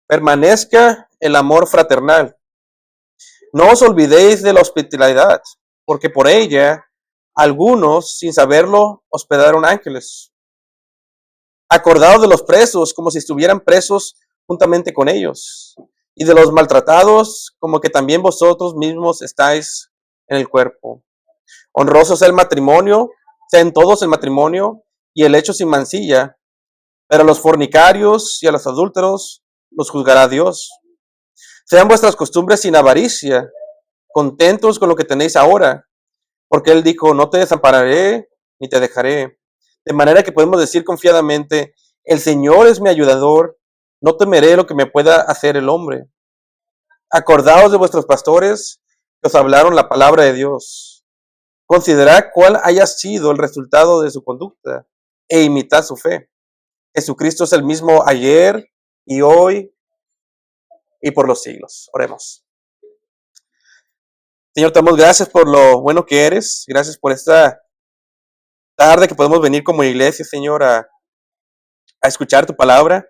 permanezca el amor fraternal. No os olvidéis de la hospitalidad, porque por ella algunos, sin saberlo, hospedaron ángeles. Acordaos de los presos como si estuvieran presos juntamente con ellos, y de los maltratados como que también vosotros mismos estáis en el cuerpo. Honroso sea el matrimonio, sean todos el matrimonio, y el hecho sin mancilla, pero a los fornicarios y a los adúlteros los juzgará Dios. Sean vuestras costumbres sin avaricia, contentos con lo que tenéis ahora, porque Él dijo, no te desampararé ni te dejaré. De manera que podemos decir confiadamente, el Señor es mi ayudador, no temeré lo que me pueda hacer el hombre. Acordaos de vuestros pastores que os hablaron la palabra de Dios. Considerad cuál haya sido el resultado de su conducta e imitad su fe. Jesucristo es el mismo ayer y hoy y por los siglos. Oremos. Señor, te damos gracias por lo bueno que eres. Gracias por esta tarde que podemos venir como iglesia, Señor, a escuchar tu palabra.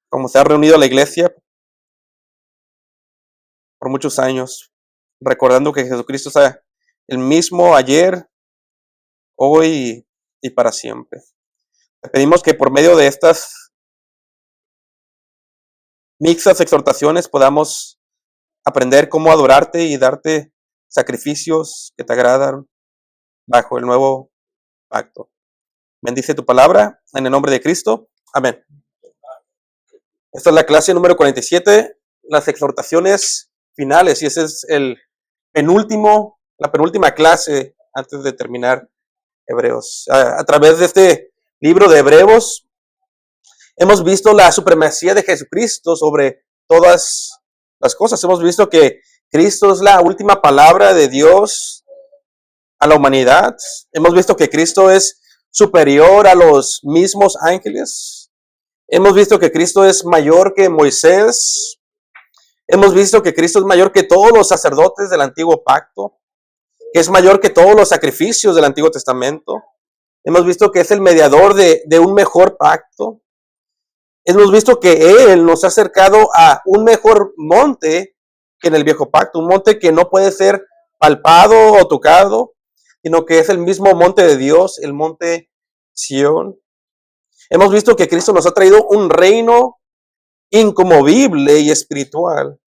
Como se ha reunido la iglesia por muchos años, recordando que Jesucristo es el mismo ayer, hoy y para siempre. Te pedimos que por medio de estas mixtas exhortaciones podamos aprender cómo adorarte y darte sacrificios que te agradan bajo el nuevo pacto. Bendice tu palabra en el nombre de Cristo. Amén. Esta es la clase número 47, las exhortaciones finales, y ese es la penúltima clase antes de terminar Hebreos. A través de este libro de Hebreos hemos visto la supremacía de Jesucristo sobre todas las cosas. Hemos visto que Cristo es la última palabra de Dios a la humanidad. Hemos visto que Cristo es superior a los mismos ángeles. Hemos visto que Cristo es mayor que Moisés. Hemos visto que Cristo es mayor que todos los sacerdotes del antiguo pacto, que es mayor que todos los sacrificios del Antiguo Testamento. Hemos visto que es el mediador de un mejor pacto. Hemos visto que Él nos ha acercado a un mejor monte que en el viejo pacto, un monte que no puede ser palpado o tocado, sino que es el mismo monte de Dios, el monte Sión. Hemos visto que Cristo nos ha traído un reino inconmovible y espiritual.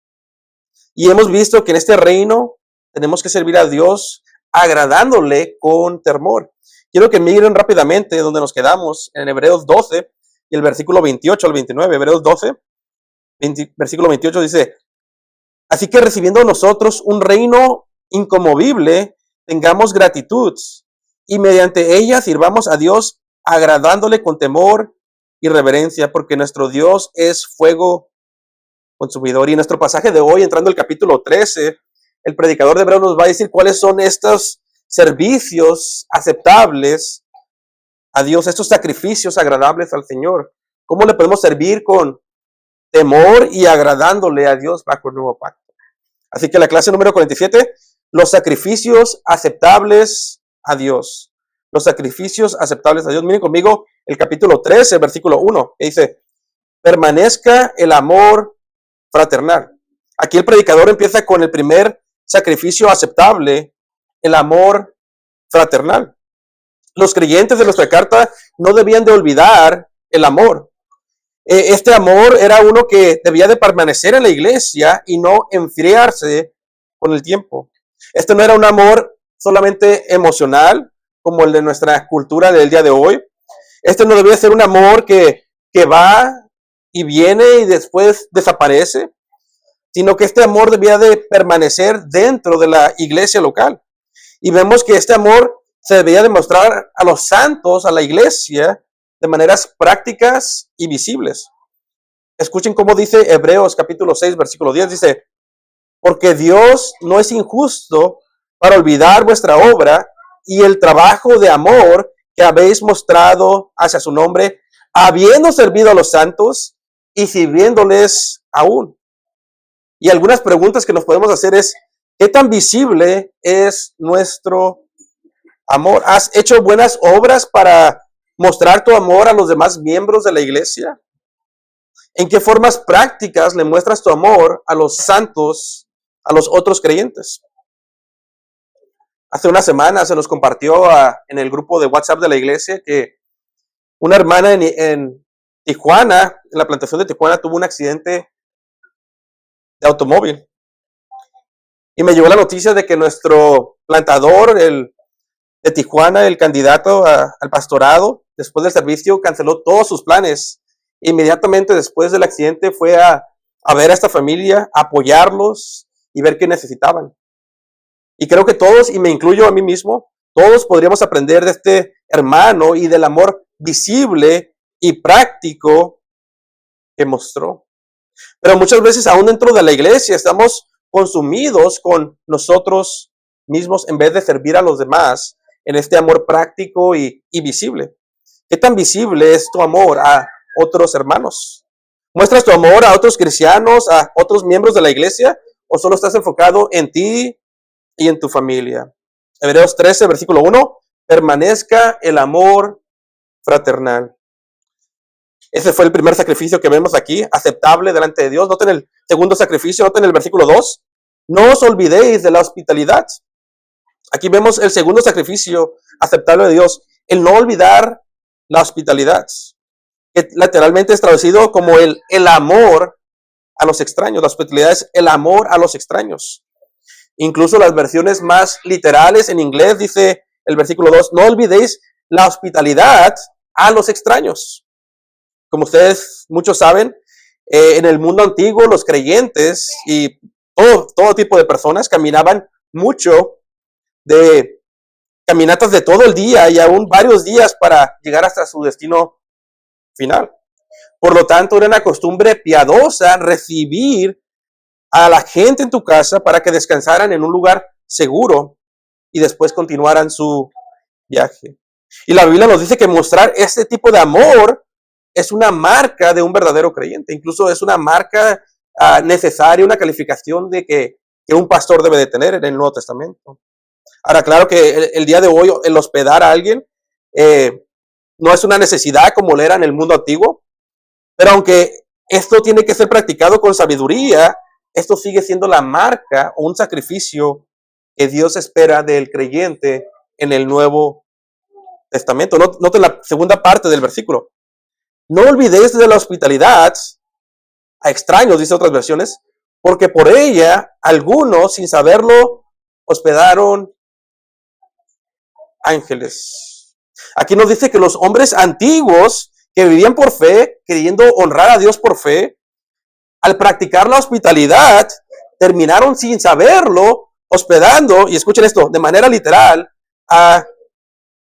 Y hemos visto que en este reino tenemos que servir a Dios agradándole con temor. Quiero que miren rápidamente donde nos quedamos, en Hebreos 12 y el versículo 28 al 29. Hebreos 12, versículo 28 dice, así que recibiendo nosotros un reino inconmovible, tengamos gratitud y mediante ella sirvamos a Dios agradándole con temor y reverencia, porque nuestro Dios es fuego consumidor. Y en nuestro pasaje de hoy, entrando al capítulo 13, el predicador de Hebreos nos va a decir cuáles son estos servicios aceptables a Dios, estos sacrificios agradables al Señor. ¿Cómo le podemos servir con temor y agradándole a Dios bajo el nuevo pacto? Así que la clase número 47, los sacrificios aceptables a Dios. Los sacrificios aceptables a Dios. Miren conmigo el capítulo 13, versículo 1, que dice, permanezca el amor fraternal. Aquí el predicador empieza con el primer sacrificio aceptable, el amor fraternal. Los creyentes de nuestra carta no debían de olvidar el amor. Este amor era uno que debía de permanecer en la iglesia y no enfriarse con el tiempo. Este no era un amor solamente emocional, como el de nuestra cultura del día de hoy. Este no debía ser un amor que va y viene y después desaparece, sino que este amor debía de permanecer dentro de la iglesia local. Y vemos que este amor se debía demostrar a los santos, a la iglesia, de maneras prácticas y visibles. Escuchen cómo dice Hebreos capítulo 6, versículo 10, dice, porque Dios no es injusto para olvidar vuestra obra y el trabajo de amor que habéis mostrado hacia su nombre, habiendo servido a los santos y sirviéndoles aún. Y algunas preguntas que nos podemos hacer es, ¿qué tan visible es nuestro amor? ¿Has hecho buenas obras para mostrar tu amor a los demás miembros de la iglesia? ¿En qué formas prácticas le muestras tu amor a los santos, a los otros creyentes? Hace una semana se nos compartió en el grupo de WhatsApp de la iglesia que una hermana en Tijuana, en la plantación de Tijuana, tuvo un accidente de automóvil. Y me llegó la noticia de que nuestro plantador de Tijuana, el candidato al pastorado, después del servicio, canceló todos sus planes. Inmediatamente después del accidente fue a ver a esta familia, a apoyarlos y ver qué necesitaban. Y creo que todos, y me incluyo a mí mismo, todos podríamos aprender de este hermano y del amor visible y práctico que mostró. Pero muchas veces aún dentro de la iglesia estamos consumidos con nosotros mismos en vez de servir a los demás en este amor práctico y visible. ¿Qué tan visible es tu amor a otros hermanos? ¿Muestras tu amor a otros cristianos, a otros miembros de la iglesia? ¿O solo estás enfocado en ti y en tu familia? Hebreos 13, versículo 1, permanezca el amor fraternal. Ese fue el primer sacrificio que vemos aquí, aceptable delante de Dios. Noten el segundo sacrificio, noten el versículo 2. No os olvidéis de la hospitalidad. Aquí vemos el segundo sacrificio aceptable de Dios, el no olvidar la hospitalidad, que literalmente es traducido como el amor a los extraños. La hospitalidad es el amor a los extraños. Incluso las versiones más literales en inglés dice el versículo 2, no olvidéis la hospitalidad a los extraños. Como ustedes muchos saben, en el mundo antiguo los creyentes y todo tipo de personas caminaban mucho, de caminatas de todo el día y aún varios días para llegar hasta su destino final. Por lo tanto, era una costumbre piadosa recibir a la gente en tu casa para que descansaran en un lugar seguro y después continuaran su viaje. Y la Biblia nos dice que mostrar este tipo de amor es una marca de un verdadero creyente. Incluso es una marca necesaria, una calificación de que un pastor debe de tener en el Nuevo Testamento. Ahora, claro que el día de hoy el hospedar a alguien no es una necesidad como lo era en el mundo antiguo, pero aunque esto tiene que ser practicado con sabiduría, esto sigue siendo la marca o un sacrificio que Dios espera del creyente en el Nuevo Testamento. Noten la segunda parte del versículo. No olvidéis de la hospitalidad a extraños, dice otras versiones, porque por ella algunos, sin saberlo, hospedaron ángeles. Aquí nos dice que los hombres antiguos que vivían por fe, queriendo honrar a Dios por fe, al practicar la hospitalidad, terminaron sin saberlo, hospedando, y escuchen esto, de manera literal, a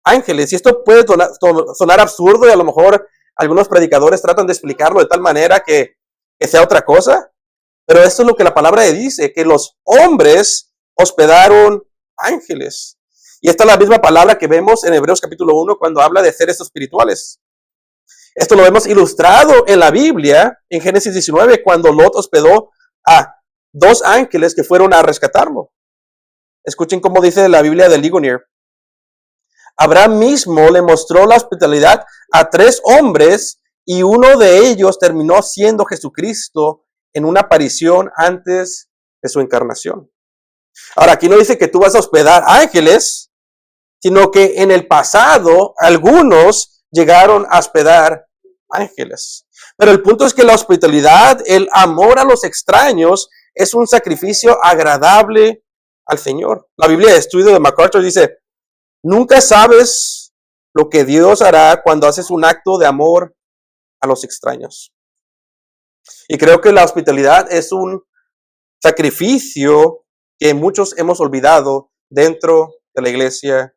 ángeles. Y esto puede sonar absurdo y a lo mejor algunos predicadores tratan de explicarlo de tal manera que sea otra cosa, pero esto es lo que la palabra dice, que los hombres hospedaron ángeles. Y esta es la misma palabra que vemos en Hebreos capítulo 1 cuando habla de seres espirituales. Esto lo vemos ilustrado en la Biblia, en Génesis 19, cuando Lot hospedó a 2 ángeles que fueron a rescatarlo. Escuchen cómo dice la Biblia de Ligonier. Abraham mismo le mostró la hospitalidad a 3 hombres y uno de ellos terminó siendo Jesucristo en una aparición antes de su encarnación. Ahora, aquí no dice que tú vas a hospedar ángeles, sino que en el pasado algunos llegaron a hospedar ángeles. Pero el punto es que la hospitalidad, el amor a los extraños, es un sacrificio agradable al Señor. La Biblia de estudio de MacArthur dice, nunca sabes lo que Dios hará cuando haces un acto de amor a los extraños. Y creo que la hospitalidad es un sacrificio que muchos hemos olvidado dentro de la iglesia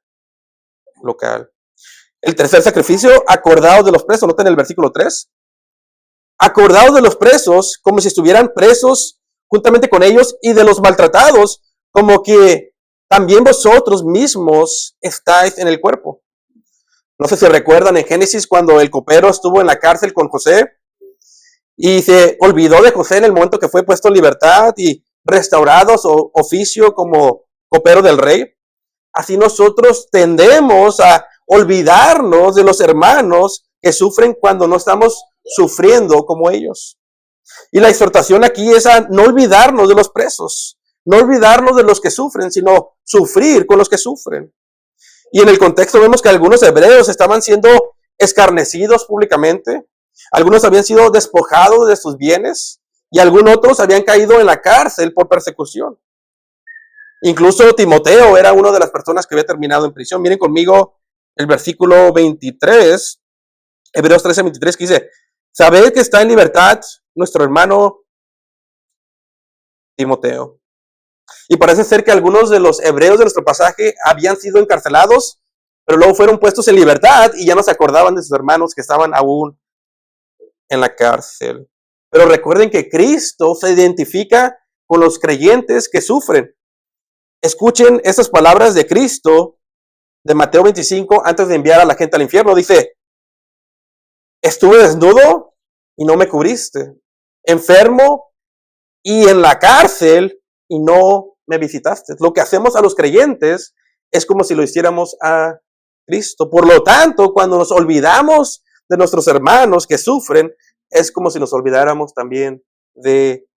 local. El tercer sacrificio, acordados de los presos. Noten el versículo 3. Acordados de los presos como si estuvieran presos juntamente con ellos y de los maltratados como que también vosotros mismos estáis en el cuerpo. No sé si recuerdan en Génesis cuando el copero estuvo en la cárcel con José y se olvidó de José en el momento que fue puesto en libertad y restaurado su oficio como copero del rey. Así nosotros tendemos a olvidarnos de los hermanos que sufren cuando no estamos sufriendo como ellos. Y la exhortación aquí es a no olvidarnos de los presos, no olvidarnos de los que sufren, sino sufrir con los que sufren. Y en el contexto vemos que algunos hebreos estaban siendo escarnecidos públicamente, algunos habían sido despojados de sus bienes y algunos otros habían caído en la cárcel por persecución. Incluso Timoteo era una de las personas que había terminado en prisión. Miren conmigo el versículo 23, Hebreos 13:23, que dice: sabed que está en libertad nuestro hermano Timoteo. Y parece ser que algunos de los hebreos de nuestro pasaje habían sido encarcelados, pero luego fueron puestos en libertad y ya no se acordaban de sus hermanos que estaban aún en la cárcel. Pero recuerden que Cristo se identifica con los creyentes que sufren. Escuchen estas palabras de Cristo de Mateo 25 antes de enviar a la gente al infierno. Dice: estuve desnudo y no me cubriste, enfermo y en la cárcel y no me visitaste. Lo que hacemos a los creyentes es como si lo hiciéramos a Cristo. Por lo tanto, cuando nos olvidamos de nuestros hermanos que sufren, es como si nos olvidáramos también de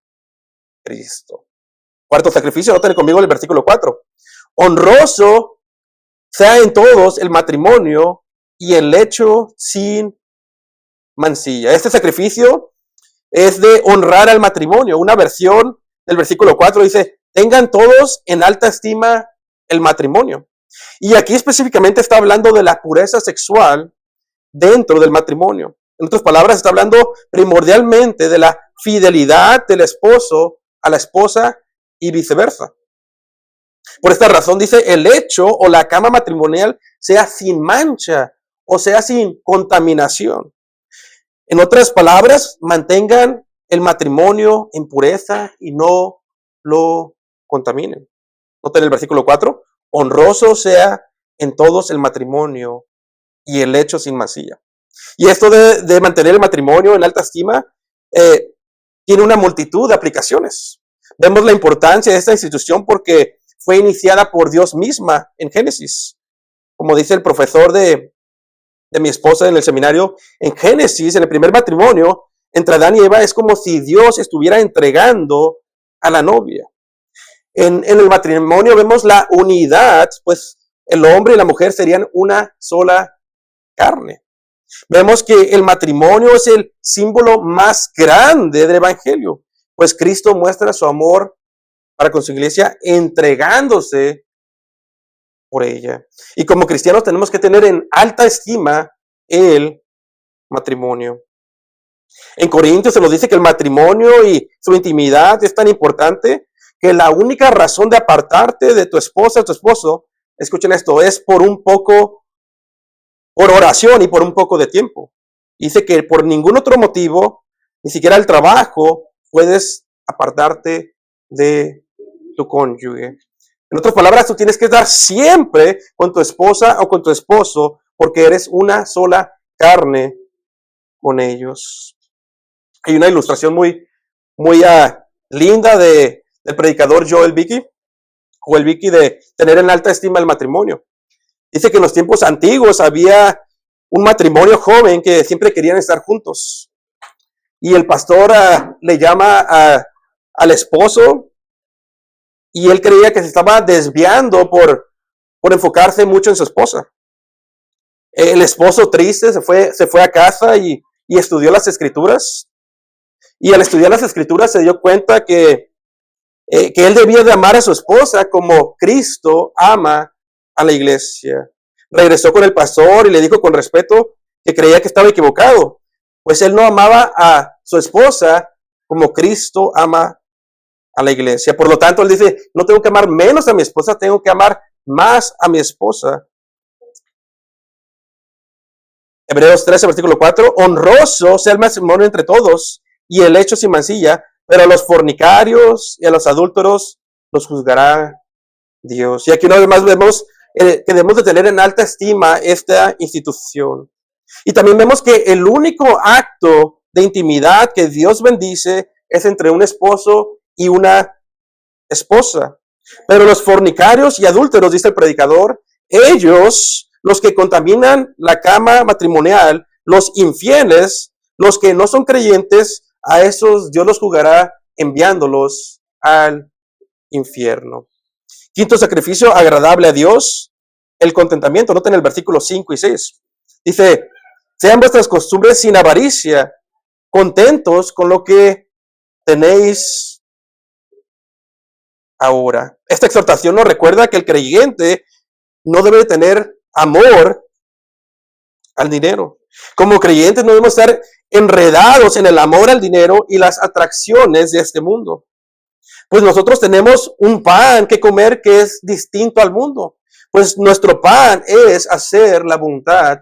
Cristo. Cuarto sacrificio, noten conmigo el versículo 4. Honroso sea en todos el matrimonio y el lecho sin mancilla. Este sacrificio es de honrar al matrimonio. Una versión del versículo 4 dice: tengan todos en alta estima el matrimonio. Y aquí específicamente está hablando de la pureza sexual dentro del matrimonio. En otras palabras, está hablando primordialmente de la fidelidad del esposo a la esposa y viceversa. Por esta razón dice: el lecho o la cama matrimonial sea sin mancha o sea sin contaminación. En otras palabras, mantengan el matrimonio en pureza y no lo contaminen. Noten el versículo 4. Honroso sea en todos el matrimonio y el lecho sin mancilla. Y esto de mantener el matrimonio en alta estima tiene una multitud de aplicaciones. Vemos la importancia de esta institución porque fue iniciada por Dios misma en Génesis. Como dice el profesor de mi esposa en el seminario, en Génesis, en el primer matrimonio, entre Adán y Eva, es como si Dios estuviera entregando a la novia. En el matrimonio vemos la unidad, pues el hombre y la mujer serían una sola carne. Vemos que el matrimonio es el símbolo más grande del evangelio, pues Cristo muestra su amor para con su iglesia entregándose por ella. Y como cristianos tenemos que tener en alta estima el matrimonio. En Corintios se nos dice que el matrimonio y su intimidad es tan importante que la única razón de apartarte de tu esposa o tu esposo, escuchen esto, es por oración y por un poco de tiempo. Dice que por ningún otro motivo, ni siquiera el trabajo, puedes apartarte de tu cónyuge. En otras palabras, tú tienes que estar siempre con tu esposa o con tu esposo porque eres una sola carne con ellos. Hay una ilustración muy linda del predicador Joel Vicky de tener en alta estima el matrimonio. Dice que en los tiempos antiguos había un matrimonio joven que siempre querían estar juntos. Y el pastor le llama al esposo y él creía que se estaba desviando por enfocarse mucho en su esposa. El esposo triste se fue a casa y estudió las escrituras. Y al estudiar las escrituras se dio cuenta que él debía de amar a su esposa como Cristo ama a la iglesia. Regresó con el pastor y le dijo con respeto que creía que estaba equivocado, pues él no amaba a su esposa como Cristo ama a la iglesia. Por lo tanto, él dice: no tengo que amar menos a mi esposa, tengo que amar más a mi esposa. Hebreos 13, versículo 4. Honroso sea el matrimonio entre todos y el lecho sin mancilla, pero a los fornicarios y a los adúlteros los juzgará Dios. Y aquí una vez más vemos que debemos de tener en alta estima esta institución. Y también vemos que el único acto de intimidad que Dios bendice es entre un esposo y una esposa. Pero los fornicarios y adúlteros, dice el predicador, ellos, los que contaminan la cama matrimonial, los infieles, Los que no son creyentes, a esos Dios los juzgará enviándolos al infierno. Quinto sacrificio agradable a Dios, el contentamiento. Noten el versículo 5 y 6. Dice, sean vuestras costumbres sin avaricia, contentos con lo que tenéis ahora. Esta exhortación nos recuerda que el creyente no debe tener amor al dinero. Como creyentes no debemos estar enredados en el amor al dinero y las atracciones de este mundo. Pues nosotros tenemos un pan que comer que es distinto al mundo. Pues nuestro pan es hacer la voluntad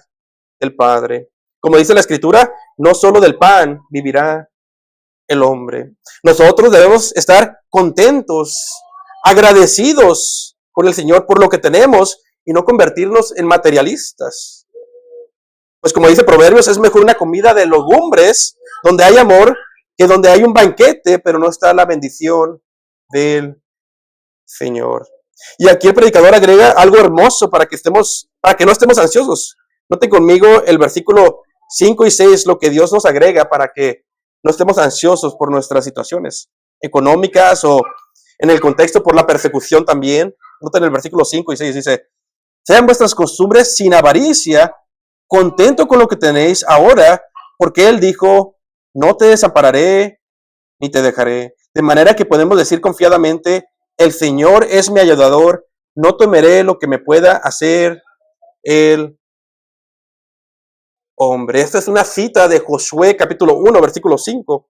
del Padre. Como dice la Escritura, no solo del pan vivirá el hombre. Nosotros debemos estar contentos, agradecidos con el Señor por lo que tenemos y no convertirnos en materialistas. Pues como dice Proverbios, es mejor una comida de legumbres donde hay amor que donde hay un banquete, pero no está la bendición del Señor. Y aquí el predicador agrega algo hermoso para que no estemos ansiosos. Noten conmigo el versículo 5 y 6, lo que Dios nos agrega para que no estemos ansiosos por nuestras situaciones económicas o en el contexto por la persecución también. Noten el versículo 5 y 6, dice, sean vuestras costumbres sin avaricia, contento con lo que tenéis ahora, porque Él dijo, no te desampararé ni te dejaré. De manera que podemos decir confiadamente, el Señor es mi ayudador, no temeré lo que me pueda hacer el hombre. Esta es una cita de Josué capítulo 1, versículo 5.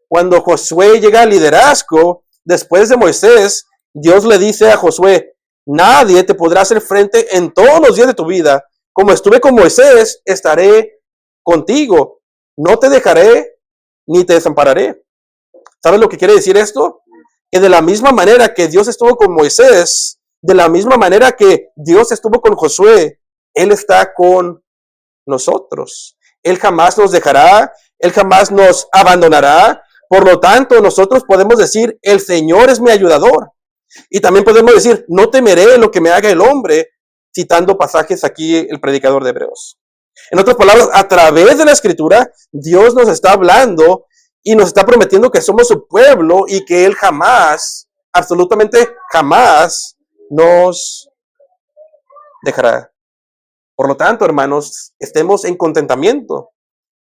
Cuando Josué llega al liderazgo, después de Moisés, Dios le dice a Josué, nadie te podrá hacer frente en todos los días de tu vida. Como estuve con Moisés, estaré contigo. No te dejaré ni te desampararé. ¿Sabes lo que quiere decir esto? Que de la misma manera que Dios estuvo con Moisés, de la misma manera que Dios estuvo con Josué, Él está con nosotros. Él jamás nos dejará, Él jamás nos abandonará. Por lo tanto, nosotros podemos decir, el Señor es mi ayudador. Y también podemos decir, no temeré lo que me haga el hombre, citando pasajes aquí el predicador de Hebreos. En otras palabras, a través de la Escritura, Dios nos está hablando y nos está prometiendo que somos su pueblo y que Él jamás, absolutamente jamás, nos dejará. Por lo tanto, hermanos, estemos en contentamiento.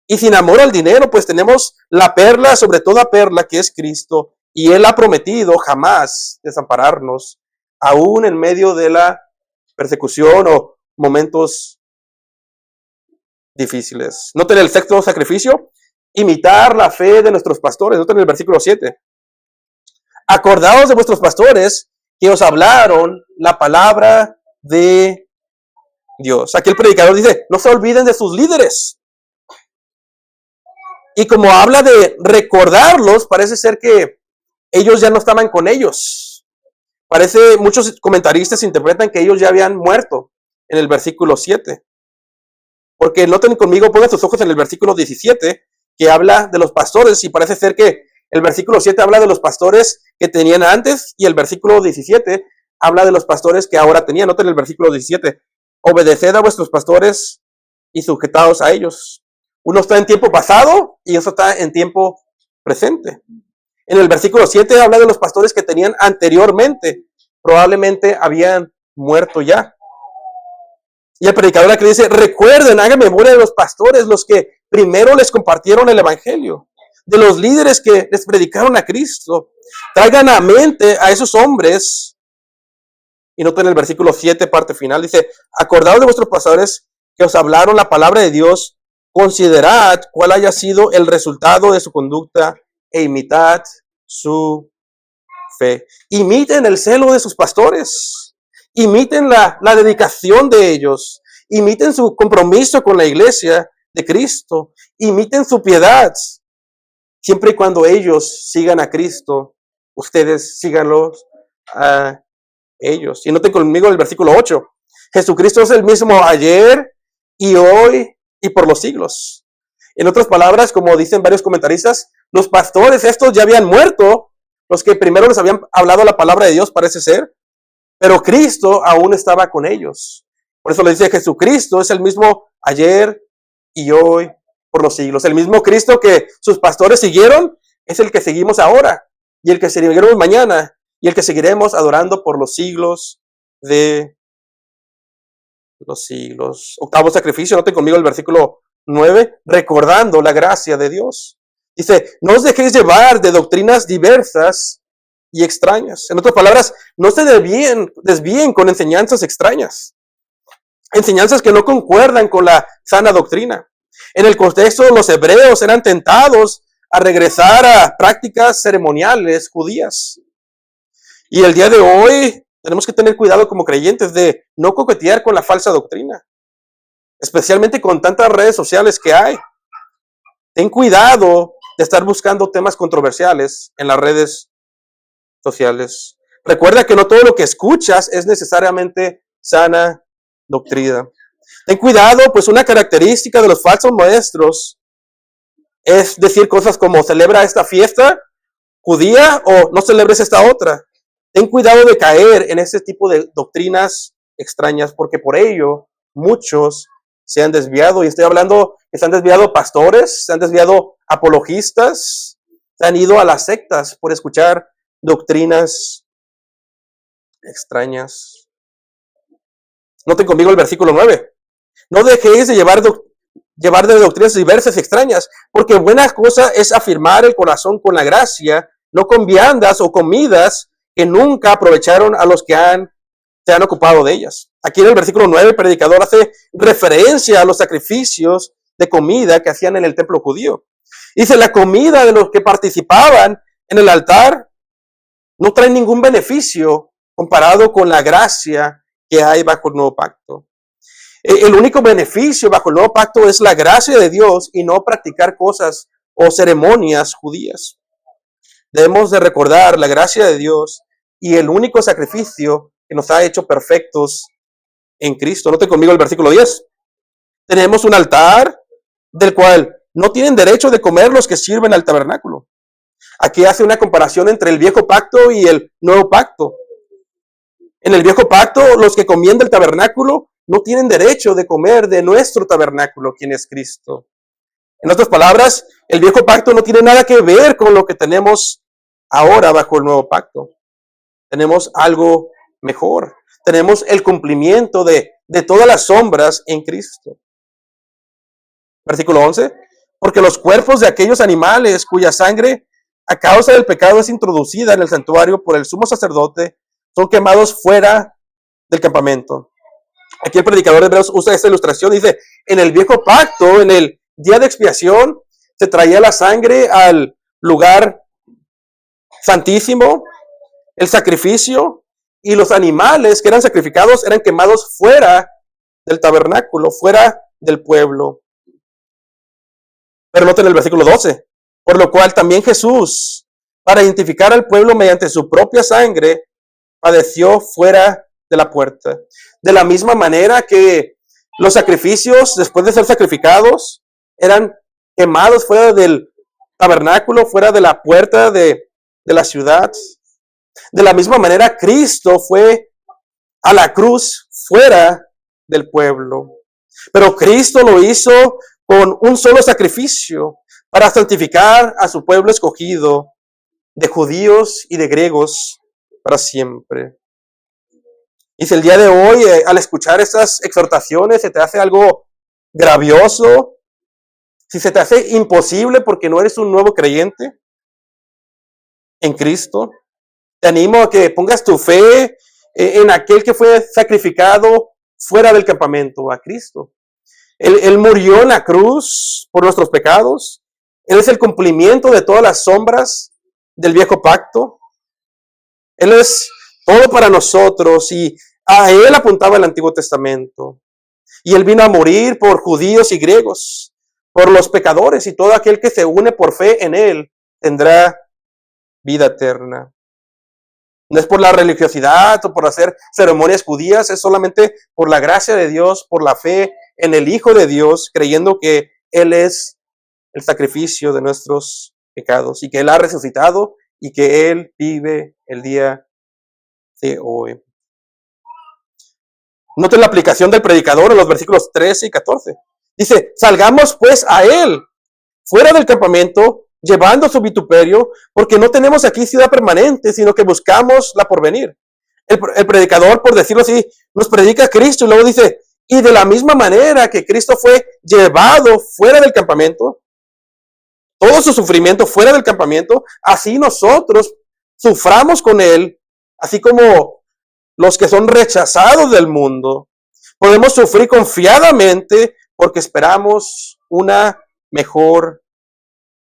Y sin amor al dinero, pues tenemos la perla sobre toda perla que es Cristo. Y Él ha prometido jamás desampararnos, aún en medio de la persecución o momentos difíciles. Noten el sexto sacrificio, imitar la fe de nuestros pastores. Noten el versículo 7. Acordaos de vuestros pastores que os hablaron la palabra de Dios. Aquí el predicador dice, no se olviden de sus líderes. Y como habla de recordarlos, parece ser que ellos ya no estaban con ellos. Muchos comentaristas interpretan que ellos ya habían muerto en el versículo 7. Porque noten conmigo, pongan sus ojos en el versículo 17, que habla de los pastores, y parece ser que el versículo 7 habla de los pastores que tenían antes, y el versículo 17 habla de los pastores que ahora tenían. Noten el versículo 17, obedeced a vuestros pastores y sujetaos a ellos. Uno está en tiempo pasado y otro está en tiempo presente. En el versículo 7 habla de los pastores que tenían anteriormente, probablemente habían muerto ya. Y el predicador aquí dice, recuerden, hagan memoria de los pastores, los que primero les compartieron el evangelio, de los líderes que les predicaron a Cristo. Traigan a mente a esos hombres. Y noten el versículo 7, parte final, dice, acordaos de vuestros pastores que os hablaron la palabra de Dios, considerad cuál haya sido el resultado de su conducta e imitad su fe. Imiten el celo de sus pastores. Imiten la dedicación de ellos. Imiten su compromiso con la iglesia de Cristo. Imiten su piedad. Siempre y cuando ellos sigan a Cristo, ustedes síganlos a ellos. Y noten conmigo el versículo 8. Jesucristo es el mismo ayer y hoy y por los siglos. En otras palabras, como dicen varios comentaristas, los pastores estos ya habían muerto, los que primero les habían hablado la palabra de Dios, parece ser, pero Cristo aún estaba con ellos. Por eso le dice, Jesucristo es el mismo ayer y hoy por los siglos. El mismo Cristo que sus pastores siguieron es el que seguimos ahora y el que seguiremos mañana y el que seguiremos adorando por los siglos de los siglos. Octavo sacrificio, noten conmigo el versículo 9, recordando la gracia de Dios. Dice, no os dejéis llevar de doctrinas diversas y extrañas. En otras palabras, no se desvíen con enseñanzas extrañas. Enseñanzas que no concuerdan con la sana doctrina. En el contexto, los hebreos eran tentados a regresar a prácticas ceremoniales judías. Y el día de hoy tenemos que tener cuidado como creyentes de no coquetear con la falsa doctrina, especialmente con tantas redes sociales que hay. Ten cuidado de estar buscando temas controversiales en las redes sociales. Recuerda que no todo lo que escuchas es necesariamente sana doctrina. Ten cuidado, pues una característica de los falsos maestros es decir cosas como celebra esta fiesta judía o no celebres esta otra. Ten cuidado de caer en ese tipo de doctrinas extrañas, porque por ello muchos se han desviado. Y estoy hablando que se han desviado pastores, se han desviado apologistas, se han ido a las sectas por escuchar doctrinas extrañas. Noten conmigo el versículo 9. No dejéis de llevar de doctrinas diversas y extrañas, porque buena cosa es afirmar el corazón con la gracia, no con viandas o comidas que nunca aprovecharon a los que se han ocupado de ellas. Aquí en el versículo 9, el predicador hace referencia a los sacrificios de comida que hacían en el templo judío. Dice, la comida de los que participaban en el altar no trae ningún beneficio comparado con la gracia que hay bajo el nuevo pacto. El único beneficio bajo el nuevo pacto es la gracia de Dios y no practicar cosas o ceremonias judías. Debemos de recordar la gracia de Dios y el único sacrificio que nos ha hecho perfectos en Cristo. Note conmigo el versículo 10. Tenemos un altar del cual no tienen derecho de comer los que sirven al tabernáculo. Aquí hace una comparación entre el viejo pacto y el nuevo pacto. En el viejo pacto, los que comían del tabernáculo no tienen derecho de comer de nuestro tabernáculo, quien es Cristo. En otras palabras, el viejo pacto no tiene nada que ver con lo que tenemos ahora bajo el nuevo pacto. Tenemos algo mejor. Tenemos el cumplimiento de todas las sombras en Cristo. Versículo 11. Porque los cuerpos de aquellos animales cuya sangre a causa del pecado es introducida en el santuario por el sumo sacerdote son quemados fuera del campamento. Aquí el predicador de Hebreos usa esta ilustración. Dice, en el viejo pacto, en el día de expiación, se traía la sangre al lugar santísimo, el sacrificio, y los animales que eran sacrificados eran quemados fuera del tabernáculo, fuera del pueblo. Pero noten el versículo 12. Por lo cual también Jesús, para identificar al pueblo mediante su propia sangre, padeció fuera de la puerta. De la misma manera que los sacrificios, después de ser sacrificados, eran quemados fuera del tabernáculo, fuera de la puerta de la ciudad. De la misma manera, Cristo fue a la cruz fuera del pueblo. Pero Cristo lo hizo con un solo sacrificio para santificar a su pueblo escogido, de judíos y de griegos, para siempre. Y si el día de hoy, al escuchar estas exhortaciones, se te hace algo gravioso, si se te hace imposible porque no eres un nuevo creyente en Cristo, te animo a que pongas tu fe en aquel que fue sacrificado fuera del campamento, a Cristo. Él murió en la cruz por nuestros pecados. Él es el cumplimiento de todas las sombras del viejo pacto. Él es todo para nosotros y a Él apuntaba el Antiguo Testamento. Y Él vino a morir por judíos y griegos, por los pecadores, y todo aquel que se une por fe en Él tendrá vida eterna. No es por la religiosidad o por hacer ceremonias judías, es solamente por la gracia de Dios, por la fe en el Hijo de Dios, creyendo que Él es el sacrificio de nuestros pecados y que Él ha resucitado y que Él vive el día de hoy. Noten la aplicación del predicador en los versículos 13 y 14. Dice, salgamos pues a él, fuera del campamento, llevando su vituperio, porque no tenemos aquí ciudad permanente, sino que buscamos la porvenir. El predicador, por decirlo así, nos predica a Cristo y luego dice, y de la misma manera que Cristo fue llevado fuera del campamento, todo su sufrimiento fuera del campamento, así nosotros suframos con él, así como los que son rechazados del mundo. Podemos sufrir confiadamente porque esperamos una mejor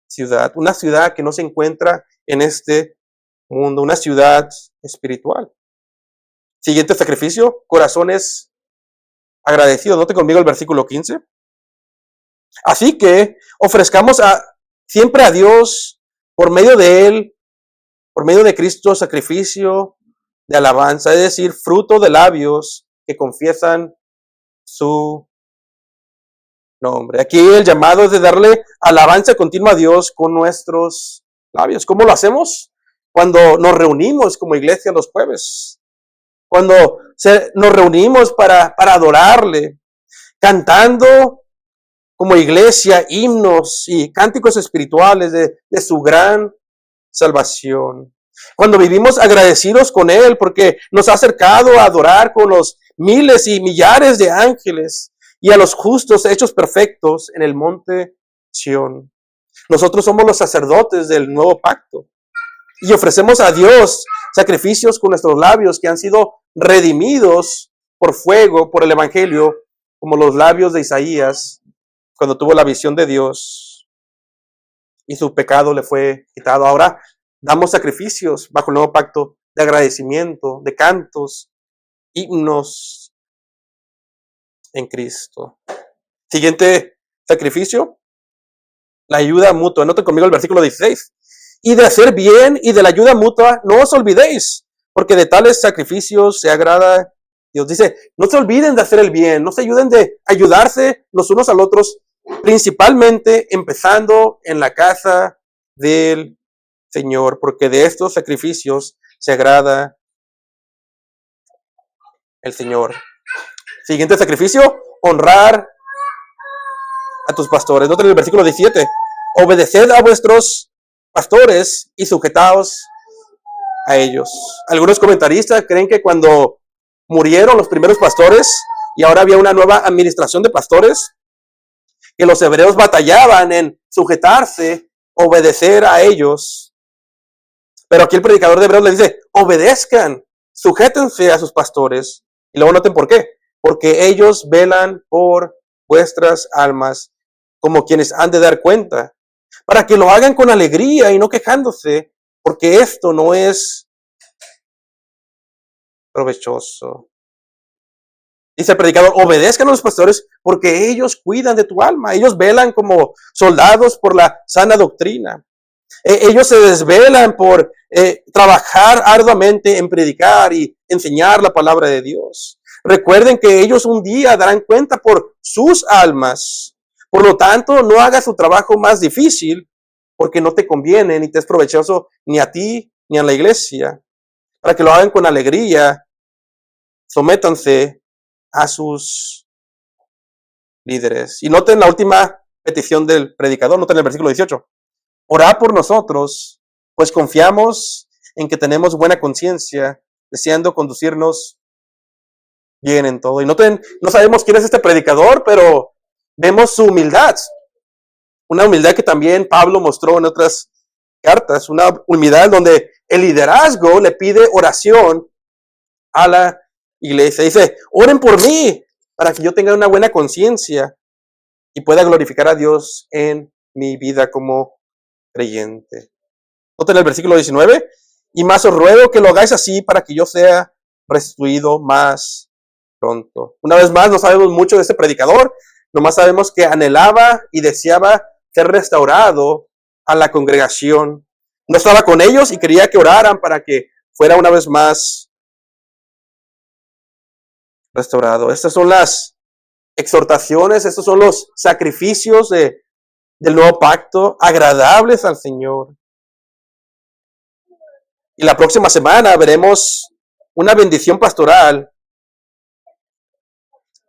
ciudad, una ciudad que no se encuentra en este mundo, una ciudad espiritual. Siguiente sacrificio, corazones agradecidos. Note conmigo el versículo 15. Así que ofrezcamos siempre a Dios por medio de Él, por medio de Cristo, sacrificio de alabanza, es decir, fruto de labios que confiesan su nombre. Aquí el llamado es de darle alabanza continua a Dios con nuestros labios. ¿Cómo lo hacemos? Cuando nos reunimos como iglesia los jueves. Cuando nos reunimos para adorarle, cantando como iglesia himnos y cánticos espirituales de su gran salvación. Cuando vivimos agradecidos con Él porque nos ha acercado a adorar con los miles y millares de ángeles y a los justos hechos perfectos en el monte Sión. Nosotros somos los sacerdotes del nuevo pacto y ofrecemos a Dios sacrificios con nuestros labios que han sido redimidos por fuego, por el evangelio, como los labios de Isaías cuando tuvo la visión de Dios y su pecado le fue quitado. Ahora damos sacrificios bajo el nuevo pacto de agradecimiento, de cantos, himnos en Cristo. Siguiente sacrificio, la ayuda mutua. Noten conmigo el versículo 16. Y de hacer bien y de la ayuda mutua no os olvidéis, porque de tales sacrificios se agrada Dios. Dice, no se olviden de hacer el bien, no se ayuden de ayudarse los unos a los otros, principalmente empezando en la casa del Señor, porque de estos sacrificios se agrada el Señor. Siguiente sacrificio, honrar a tus pastores. Noten el versículo 17. Obedeced a vuestros pastores y sujetaos a ellos. Algunos comentaristas creen que cuando murieron los primeros pastores y ahora había una nueva administración de pastores, que los hebreos batallaban en sujetarse, obedecer a ellos. Pero aquí el predicador de Hebreos le dice, obedezcan, sujétense a sus pastores. Y luego noten por qué. Porque ellos velan por vuestras almas como quienes han de dar cuenta, para que lo hagan con alegría y no quejándose, porque esto no es provechoso. Dice el predicador, obedezcan a los pastores porque ellos cuidan de tu alma. Ellos velan como soldados por la sana doctrina. Ellos se desvelan por trabajar arduamente en predicar y enseñar la palabra de Dios. Recuerden que ellos un día darán cuenta por sus almas. Por lo tanto, no hagas su trabajo más difícil porque no te conviene ni te es provechoso ni a ti ni a la iglesia. Para que lo hagan con alegría, sométanse a sus líderes. Y noten la última petición del predicador, noten el versículo 18. Orad por nosotros, pues confiamos en que tenemos buena conciencia, deseando conducirnos bien en todo. Y noten, no sabemos quién es este predicador, pero vemos su humildad. Una humildad que también Pablo mostró en otras cartas. Una humildad donde el liderazgo le pide oración a la iglesia. Dice, oren por mí para que yo tenga una buena conciencia y pueda glorificar a Dios en mi vida como creyente. Noten el versículo 19. Y más os ruego que lo hagáis así para que yo sea restituido más pronto. Una vez más, no sabemos mucho de este predicador. Nomás sabemos que anhelaba y deseaba ser restaurado a la congregación. No estaba con ellos y quería que oraran para que fuera una vez más restaurado. Estas son las exhortaciones, estos son los sacrificios del nuevo pacto, agradables al Señor. Y la próxima semana veremos una bendición pastoral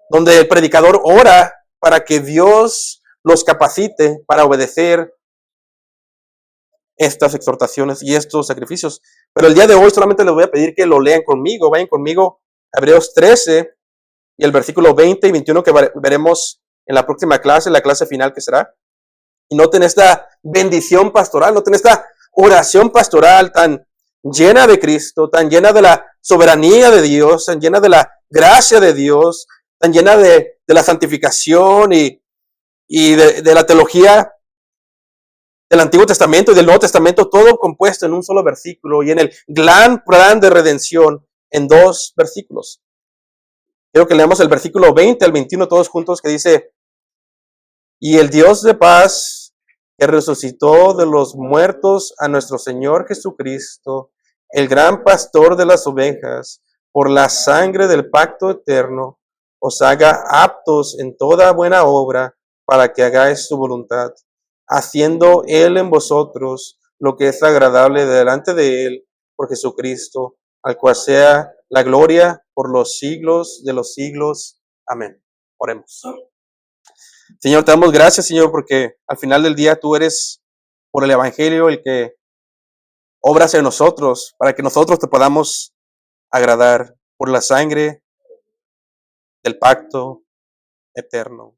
donde el predicador ora para que Dios los capacite para obedecer estas exhortaciones y estos sacrificios. Pero el día de hoy solamente les voy a pedir que lo lean conmigo. Vayan conmigo a Hebreos 13 y el versículo 20 y 21 que veremos en la próxima clase, la clase final que será. Y noten esta bendición pastoral, noten esta oración pastoral tan llena de Cristo, tan llena de la soberanía de Dios, tan llena de la gracia de Dios, tan llena de la santificación y de la teología del Antiguo Testamento y del Nuevo Testamento, todo compuesto en un solo versículo y en el gran plan de redención en 2 versículos. Quiero que leamos el versículo 20 al 21 todos juntos, que dice: y el Dios de paz, que resucitó de los muertos a nuestro Señor Jesucristo, el gran pastor de las ovejas, por la sangre del pacto eterno, os haga aptos en toda buena obra para que hagáis su voluntad, haciendo Él en vosotros lo que es agradable delante de Él, por Jesucristo, al cual sea la gloria por los siglos de los siglos. Amén. Oremos. Señor, te damos gracias, Señor, porque al final del día tú eres, por el Evangelio, el que obras en nosotros, para que nosotros te podamos agradar por la sangre del pacto eterno.